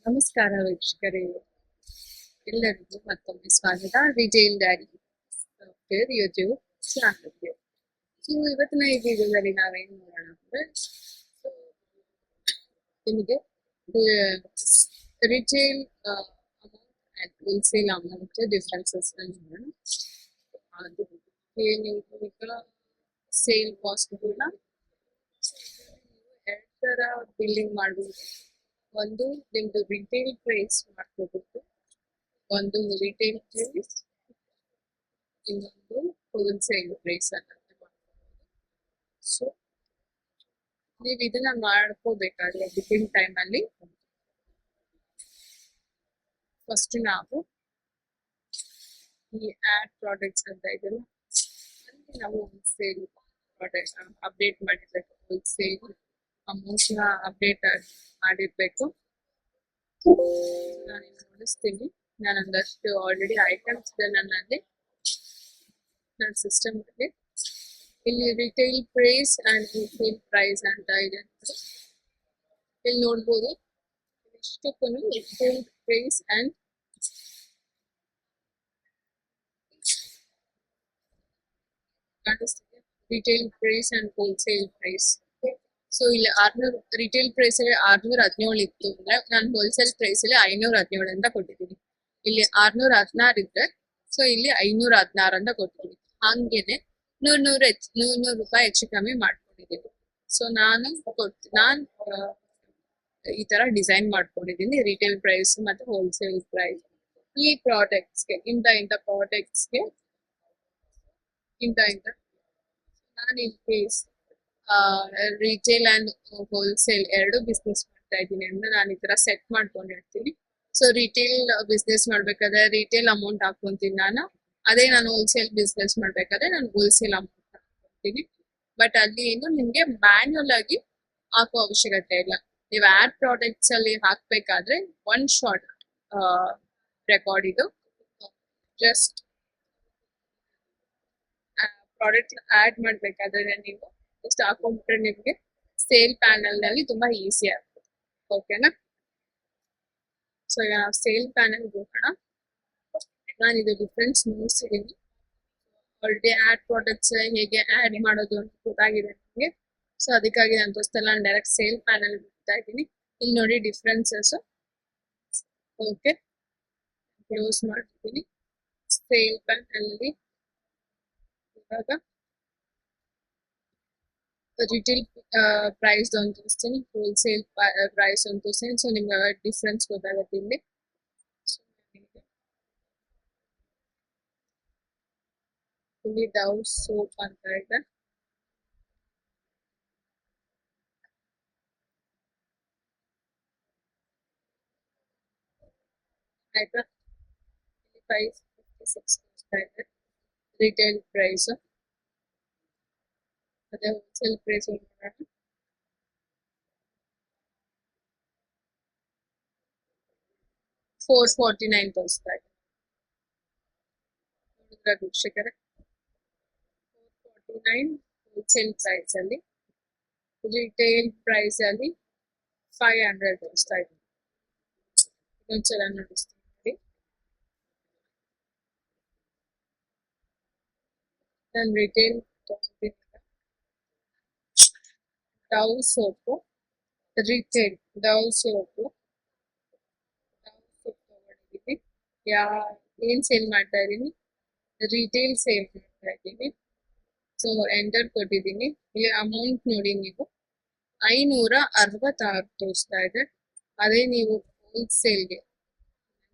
ನಮಸ್ಕಾರ ವೀಕ್ಷಕರೇ, ಎಲ್ಲರಿಗೂ ಮತ್ತೊಮ್ಮೆ ಸ್ವಾಗತ ರಿಟೇಲ್ ಡ್ಯಾಡಿ ಸಾಫ್ಟ್ವೇರ್ ಯೂಟ್ಯೂಬ್ ಚಾನಲ್ಗೆ. ಸೊ ಇವತ್ತಿನ ಈ ವಿಡಿಯೋದಲ್ಲಿ ನಾವೇನು ನೋಡೋಣ ಅಂದ್ರೆ, ಸೊ ನಿಮಗೆ retail amount and wholesale amount differences ನೋಡೋಣ. ಅದು ನೀವು ಈಗ ಸೇಲ್ ಕಾಸ್ಟ್ ಕೂಡ ಎರಡು ತರ ಬಿಲ್ಲಿಂಗ್ ಮಾಡ್ಬೋದು. ಒಂದು ನಿಮ್ದು ರಿಟೇಲ್ ಪ್ರೈಸ್ ಮಾಡ್ಕೋಬೇಕು, ಒಂದು ರಿಟೇಲ್ ಪ್ರೈಸ್, ಇನ್ನೊಂದು ಹೋಲ್ಸೇಲ್ ಪ್ರೈಸ್ ಅಂತ ಮಾಡ್ಕೋಬಹುದು. ಸೊ ನೀವು ಇದನ್ನ ಮಾಡ್ಕೋಬೇಕಾದ್ರೆ ಬಿಲ್ಲಿಂಗ್ ಟೈಮ್ ಅಲ್ಲಿ ಫಸ್ಟ್ ನಾವು ಈ ಆಡ್ ಪ್ರಾಡಕ್ಟ್ಸ್ ಅಂತ ಇದೆಲ್ಲ ಅಲ್ಲಿ ನಾವು ಹೋಲ್ಸೇಲ್ ಪ್ರಾಡಕ್ಟ್ ಅಪ್ಡೇಟ್ ಮಾಡಿರ್ಬೇಕು, ಹೋಲ್ಸೇಲ್ ಅಮೌಂಟ್ ನ ಅಪ್ಡೇಟ್ ಮಾಡಿರ್ಬೇಕು. ನಾನು ನೋಡಿಸ್ತೀನಿ, ನಾನು ಒಂದಷ್ಟು ಆಲ್ರೆಡಿ ಐಟಮ್ಸ್ ಇದೆ ನನ್ನಲ್ಲಿ, ನನ್ನ ಸಿಸ್ಟಮ್ ಅಲ್ಲಿ. ಇಲ್ಲಿ retail price and wholesale price ಅಂತ ಇದೆ, ಇಲ್ಲಿ ನೋಡ್ಬೋದು. ಇಷ್ಟಕ್ಕೂ retail price and retail price and wholesale price. So ಇಲ್ಲಿ 600 ರಿಟೇಲ್ ಪ್ರೈಸ್ ಅಲ್ಲಿ 617 ಇತ್ತು ಅಂದ್ರೆ ನಾನು ಹೋಲ್ಸೇಲ್ ಪ್ರೈಸ್ ಅಲ್ಲಿ 517 ಅಂತ ಕೊಟ್ಟಿದ್ದೀನಿ. ಇಲ್ಲಿ 616 ಇದ್ರೆ ಸೊ ಇಲ್ಲಿ 516 ಅಂತ ಕೊಟ್ಟಿದ್ದೀನಿ. ಹಂಗೇನೆ 100 ರೂಪಾಯಿ ಹೆಚ್ಚು ಕಮ್ಮಿ ಮಾಡ್ಕೊಂಡಿದ್ದೀನಿ. ಸೊ ನಾನು ಈ ತರ ಡಿಸೈನ್ ಮಾಡ್ಕೊಂಡಿದ್ದೀನಿ ರಿಟೇಲ್ ಪ್ರೈಸ್ ಮತ್ತೆ ಹೋಲ್ಸೇಲ್ ಪ್ರೈಸ್. ಈ ಪ್ರಾಡಕ್ಟ್ಸ್ಗೆ ಇಂಥ ಪ್ರಾಡಕ್ಟ್ಸ್ಗೆ ಇಂಥ ನಾನು in case retail and wholesale ಎರಡು ಬಿಸ್ನೆಸ್ ಮಾಡ್ತಾ ಇದ್ದೀನಿ ಅಂದ್ರೆ ನಾನು ಈ ತರ ಸೆಟ್ ಮಾಡ್ಕೊಂಡಿರ್ತೀನಿ. ಸೊ ರಿಟೇಲ್ ಬಿಸ್ನೆಸ್ ಮಾಡ್ಬೇಕಾದ್ರೆ ರಿಟೇಲ್ ಅಮೌಂಟ್ ಹಾಕೊಂತೀನಿ ನಾನು, ಅದೇ ನಾನು ಹೋಲ್ಸೇಲ್ ಬಿಸ್ನೆಸ್ ಮಾಡ್ಬೇಕಾದ್ರೆ ನಾನು ಹೋಲ್ಸೇಲ್ ಅಮೌಂಟ್ ಹಾಕೊಂತೀನಿ. ಬಟ್ ಅಲ್ಲಿ ಏನು ನಿಮ್ಗೆ ಮ್ಯಾನ್ಯುಯಲ್ ಆಗಿ ಹಾಕೋ ಅವಶ್ಯಕತೆ ಇಲ್ಲ. ನೀವು ಆಡ್ ಪ್ರಾಡಕ್ಟ್ಸ್ ಅಲ್ಲಿ ಹಾಕ್ಬೇಕಾದ್ರೆ ಒನ್ ಶಾಟ್ ರೆಕಾರ್ಡ್ ಇದು. ಜಸ್ಟ್ ಪ್ರಾಡಕ್ಟ್ ಆಡ್ ಮಾಡ್ಬೇಕಾದ್ರೆ ನೀವು ಜಸ್ಟ್ ಹಾಕೊಂಡ್ಬಿಟ್ರೆ ನಿಮ್ಗೆ ಸೇಲ್ ಪ್ಯಾನಲ್ ನಲ್ಲಿ ತುಂಬಾ ಈಸಿ ಆಗ್ತದೆ. ಓಕೆನಾ? ಸೊ ಈಗ ನಾವು ಸೇಲ್ ಪ್ಯಾನಲ್ ಹೋಗೋಣ. ನಾನು ಇದು ಡಿಫ್ರೆನ್ಸ್ ನೋಡ್ಸಿದ್ದೀನಿ ಆಲ್ರೆಡಿ. ಆಡ್ ಪ್ರಾಡಕ್ಟ್ಸ್ ಹೇಗೆ ಆಡ್ ಮಾಡೋದು ಅಂತ ಗೊತ್ತಾಗಿದೆ ನನಗೆ. ಸೊ ಅದಕ್ಕಾಗಿ ನಾನು ತೋರಿಸ್ತಲ್ಲ, ನಾನು ಡೈರೆಕ್ಟ್ ಸೇಲ್ ಪ್ಯಾನಲ್ ಬಿಡ್ತಾ ಇದ್ದೀನಿ. ಇಲ್ಲಿ ನೋಡಿ ಡಿಫ್ರೆನ್ಸಸ್. ಓಕೆ, ಕ್ಲೋಸ್ ಮಾಡ್ತೀನಿ. ಸೇಲ್ ಪ್ಯಾನಲ್ ಅಲ್ಲಿ ಇವಾಗ ರಿಟೇಲ್ ಪ್ರೈಸ್ ಒಂದು ತೋರಿಸ್ತೀನಿ, ಹೋಲ್ಸೇಲ್ ಪ್ರೈಸ್ ಒಂದು ತೋರಿಸ್ತೀನಿ. ಸೊ ನಿಮ್ಗೆ ಡಿಫ್ರೆನ್ಸ್ ಗೊತ್ತಾಗುತ್ತೆ ಇಲ್ಲಿ. ಇಲ್ಲಿ ಡವ್ ಸೋಪ್ ಅಂತ ಇದೆ. ಆಯ್ತಾ? 556 ತೋರಿಸ್ತಾ ಇದೆ ರಿಟೇಲ್ ಪ್ರೈಸ್. ಅದೇ ಹೋಲ್ಸೇಲ್ ಪ್ರೈಸ್ ನೋಡೋಣ. 449 ತೋರಿಸ್ತಾ ಇದೆ. ನೋಡಿದ್ರ ವೀಕ್ಷಕರೇ, 449 ಹೋಲ್ಸೇಲ್ ಪ್ರೈಸ್ ಅಲ್ಲಿ, ರಿಟೇಲ್ ಪ್ರೈಸ್ ಅಲ್ಲಿ 500 ತೋರಿಸ್ತಾ ಇದೆ. ಇನ್ನೊಂದ್ಸಲ ನೋಡಿಸ್ತೀನಿ ನೋಡಿ. ನಾನು ರಿಟೇಲ್ ತಗೊಂಡಿದ್ದೀನಿ. ಡವ್ ಸೋಪು ರಿಟೇಲ್, ಡವ್ ಸೋಪು ತಗೊಂಡಿದ್ದೀನಿ. ಏನ್ ಸೇಲ್ ಮಾಡ್ತಾ ಇದ್ದೀನಿ? ರಿಟೇಲ್ ಸೇಲ್ ಮಾಡ್ತಾ ಇದ್ದೀನಿ. ಸೊ ಎಂಟರ್ ಕೊಟ್ಟಿದ್ದೀನಿ. ಇಲ್ಲಿ ಅಮೌಂಟ್ ನೋಡಿ ನೀವು 566 ತೋರಿಸ್ತಾ ಇದೆ. ಅದೇ ನೀವು ಹೋಲ್ಸೇಲ್ಗೆ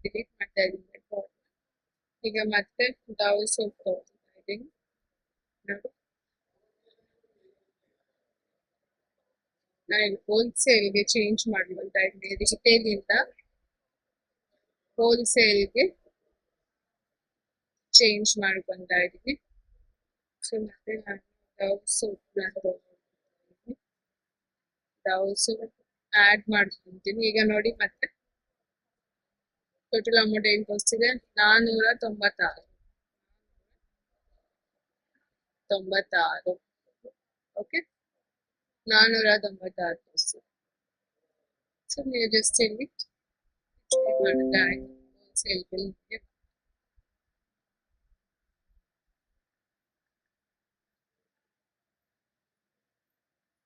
ಡಿಲೀಟ್ ಮಾಡ್ತಾ ಇದ್ದೀನಿ. ಈಗ ಮತ್ತೆ ಡವ್ ಸೋಪ್ ತಗೊಳ್ತಾ ಇದ್ದೀನಿ. ನೋಡಿ, ನಾನು ಹೋಲ್ಸೇಲ್ಗೆ ಚೇಂಜ್ ಮಾಡ್ಕೊಳ್ತಾ ಇದ್ದೀನಿ. ರಿಟೇಲ್ ಇಂದ ಹೋಲ್ಸೇಲ್ಗೆ ಚೇಂಜ್ ಮಾಡ್ಕೊಳ್ತಾ ಇದ್ದೀನಿ. ಸೊ ಮತ್ತೆ ನಾನು ಡವ್ ಸೋಪ್ ತಗೊಂಡಿದ್ದೀನಿ. ಡವ್ ಸೋಪ್ ಆಡ್ ಮಾಡ್ಕೊಂತೀನಿ. ಈಗ ನೋಡಿ ಮತ್ತೆ ಟೋಟಲ್ ಅಮೌಂಟ್ ಏನ್ ತೋರಿಸ್ತಿದೆ? 496. ಓಕೆ, 496 ತೋರಿಸ್ತಿದೆ. ಸೊ ನೀವು ಜಸ್ಟ್ ಇಲ್ಲಿ ಮಾಡಿದ್ರೆ ಆಯ್ತು. ಹೋಲ್ಸೇಲ್ಗೆ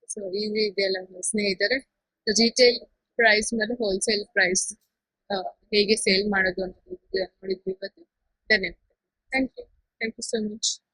ಸೊ ಈಸಿ ಇದೆಯಲ್ಲ ಸ್ನೇಹಿತರೆ. ರಿಟೇಲ್ ಪ್ರೈಸ್ ಮತ್ತೆ ಹೋಲ್ಸೇಲ್ ಪ್ರೈಸ್ ಹೇಗೆ ಸೇಲ್ ಮಾಡೋದು ಅಂತ ನೋಡಿದ್ವಿ ಇವತ್ತು. ಧನ್ಯವಾದ. Thank you so much.